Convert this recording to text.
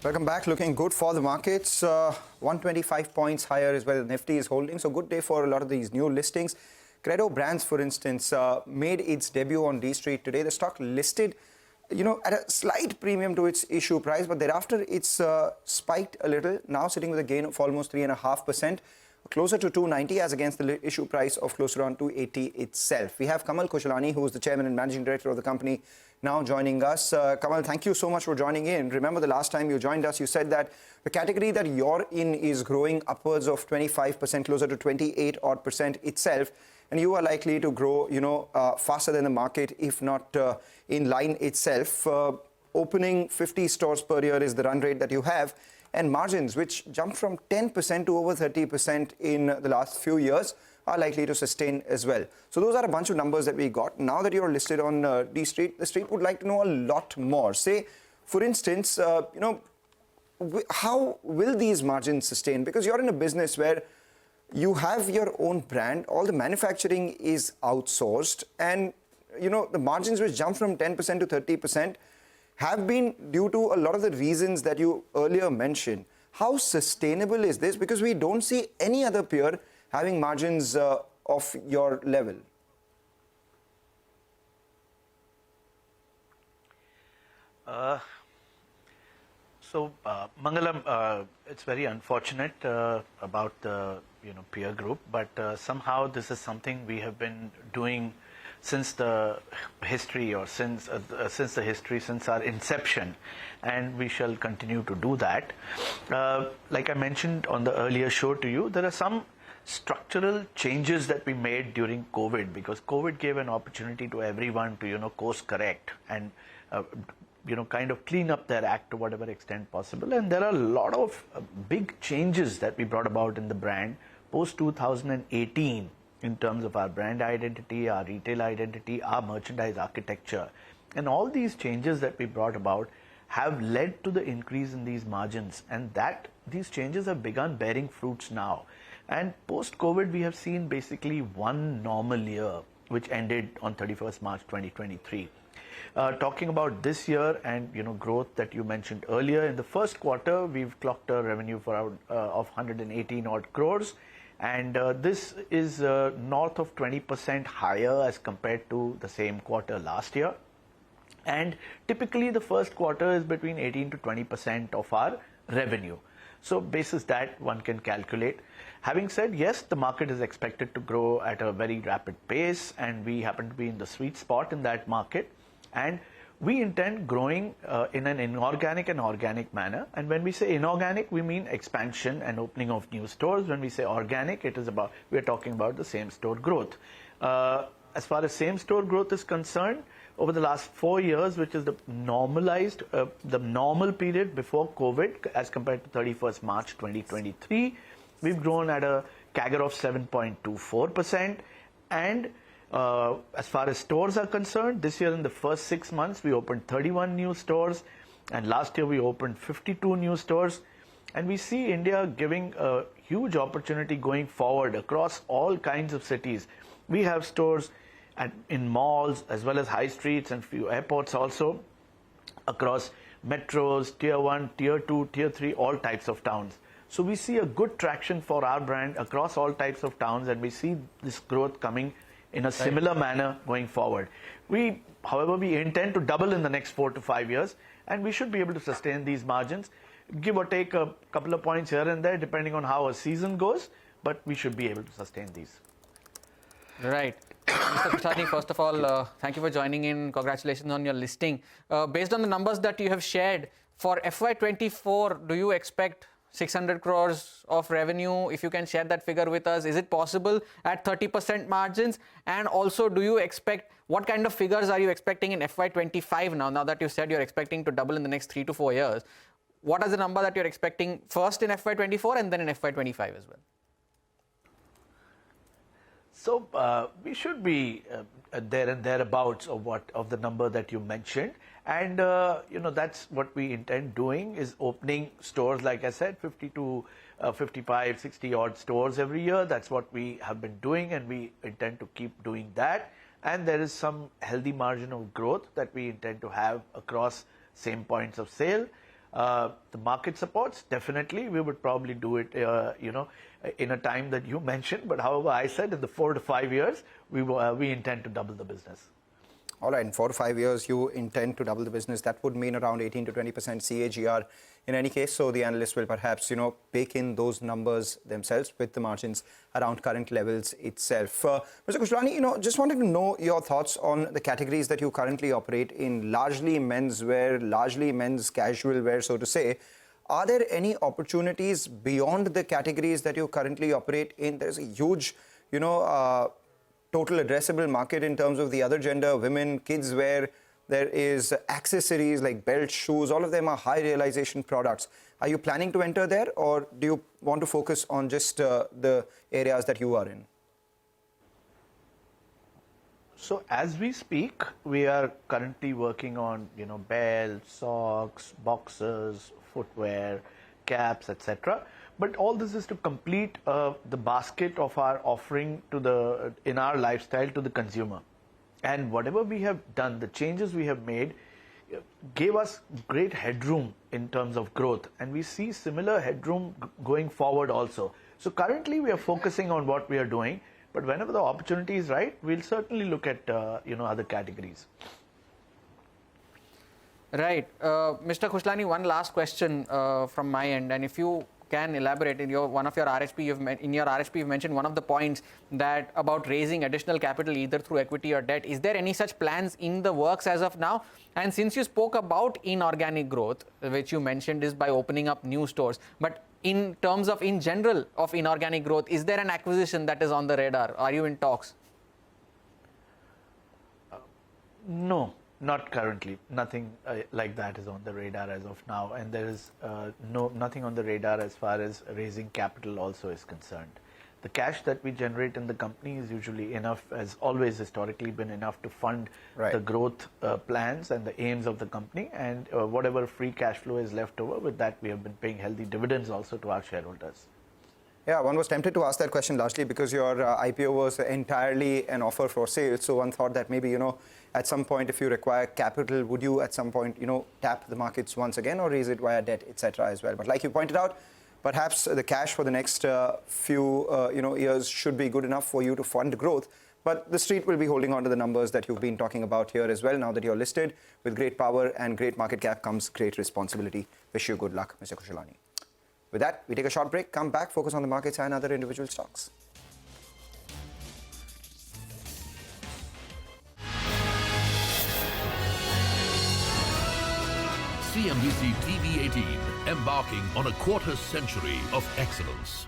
Welcome back. Looking good for the markets. 125 points higher is where the Nifty is holding. So good day for a lot of these new listings. Credo Brands, for instance, made its debut on D Street today. The stock listed, at a slight premium to its issue price, but thereafter it's spiked a little. Now sitting with a gain of almost 3.5%. Closer to 290 as against the issue price of closer on 280 itself. We have Kamal Khushlani, who is the chairman and managing director of the company, now joining us. Kamal, thank you so much for joining in. Remember the last time you joined us, you said that the category that you're in is growing upwards of 25%, closer to 28 odd percent itself. And you are likely to grow, faster than the market, if not in line itself. Opening 50 stores per year is the run rate that you have. And margins, which jumped from 10% to over 30% in the last few years, are likely to sustain as well. So those are a bunch of numbers that we got. Now that you're listed on D Street, the Street would like to know a lot more. Say, for instance, how will these margins sustain? Because you're in a business where you have your own brand, all the manufacturing is outsourced, and the margins which jump from 10% to 30% have been due to a lot of the reasons that you earlier mentioned. How sustainable is this? Because we don't see any other peer having margins of your level. Mangalam, it's very unfortunate about the peer group, but somehow this is something we have been doing since the history, or since our inception, and we shall continue to do that. Like I mentioned on the earlier show to you, there are some structural changes that we made during COVID, because COVID gave an opportunity to everyone to course correct and kind of clean up their act to whatever extent possible. And there are a lot of big changes that we brought about in the brand post 2018. In terms of our brand identity, our retail identity, our merchandise architecture. And all these changes that we brought about have led to the increase in these margins, and that these changes have begun bearing fruits now. And post-COVID, we have seen basically one normal year, which ended on 31st March 2023. Talking about this year and growth that you mentioned earlier, in the first quarter, we've clocked a revenue of 118 odd crores. And this is north of 20% higher as compared to the same quarter last year. And typically the first quarter is between 18 to 20% of our revenue. So basis that, one can calculate. Having said, yes, the market is expected to grow at a very rapid pace, and we happen to be in the sweet spot in that market. And we intend growing in an inorganic and organic manner. And when we say inorganic, we mean expansion and opening of new stores. When we say organic, we're talking about the same store growth. As far as same store growth is concerned, over the last 4 years, which is the normal period before COVID, as compared to 31st March 2023, we've grown at a CAGR of 7.24%. And as far as stores are concerned, this year in the first 6 months, we opened 31 new stores, and last year we opened 52 new stores. And we see India giving a huge opportunity going forward across all kinds of cities. We have stores in malls as well as high streets and few airports also, across metros, tier 1, tier 2, tier 3, all types of towns. So we see a good traction for our brand across all types of towns, and we see this growth coming in a similar manner going forward. However, we intend to double in the next 4 to 5 years, and we should be able to sustain these margins, give or take a couple of points here and there, depending on how a season goes, but we should be able to sustain these. Right. Mr. Khushlani, first of all, thank you for joining in. Congratulations on your listing. Based on the numbers that you have shared, for FY24, do you expect 600 crores of revenue? If you can share that figure with us, is it possible at 30% margins? And also, do you expect, what kind of figures are you expecting in FY25 now that you said you're expecting to double in the next 3 to 4 years? What is the number that you're expecting first in FY24 and then in FY25 as well? So we should be there and thereabouts of the number that you mentioned. And, that's what we intend doing, is opening stores, like I said, 50 to 55, 60 odd stores every year. That's what we have been doing, and we intend to keep doing that. And there is some healthy margin of growth that we intend to have across same points of sale. The market supports, definitely, we would probably do it, in a time that you mentioned. But however, I said in the 4 to 5 years, we intend to double the business. All right, in 4 to 5 years, you intend to double the business. That would mean around 18 to 20% CAGR in any case. So the analysts will perhaps, bake in those numbers themselves with the margins around current levels itself. Mr. Khushlani, just wanted to know your thoughts on the categories that you currently operate in, largely menswear, largely men's casual wear, so to say. Are there any opportunities beyond the categories that you currently operate in? There's a huge, total addressable market in terms of the other gender, women, kids wear. There is accessories like belts, shoes, all of them are high realization products. Are you planning to enter there, or do you want to focus on just the areas that you are in? So as we speak, we are currently working on, belts, socks, boxers, footwear, caps, etc. But all this is to complete the basket of our offering in our lifestyle to the consumer. And whatever we have done, the changes we have made, gave us great headroom in terms of growth. And we see similar headroom going forward also. So currently we are focusing on what we are doing. But whenever the opportunity is right, we'll certainly look at other categories. Right. Mr. Khushlani, one last question from my end. And if you can elaborate, in your RHP, you've mentioned one of the points that about raising additional capital either through equity or debt. Is there any such plans in the works as of now? And since you spoke about inorganic growth, which you mentioned is by opening up new stores, but in terms of in general of inorganic growth, is there an acquisition that is on the radar? Are you in talks? No. Not currently. Nothing like that is on the radar as of now, and there is nothing on the radar as far as raising capital also is concerned. The cash that we generate in the company is usually enough, has always historically been enough to fund the growth plans and the aims of the company, and whatever free cash flow is left over, with that we have been paying healthy dividends also to our shareholders. Yeah, one was tempted to ask that question largely because your IPO was entirely an offer for sale. So one thought that maybe, at some point, if you require capital, would you at some point, tap the markets once again or raise it via debt, etc. as well? But like you pointed out, perhaps the cash for the next few years should be good enough for you to fund growth. But the street will be holding on to the numbers that you've been talking about here as well. Now that you're listed, with great power and great market cap comes great responsibility. Wish you good luck, Mr. Khushlani. With that, we take a short break, come back, focus on the markets and other individual stocks. CNBC-TV18, embarking on a quarter century of excellence.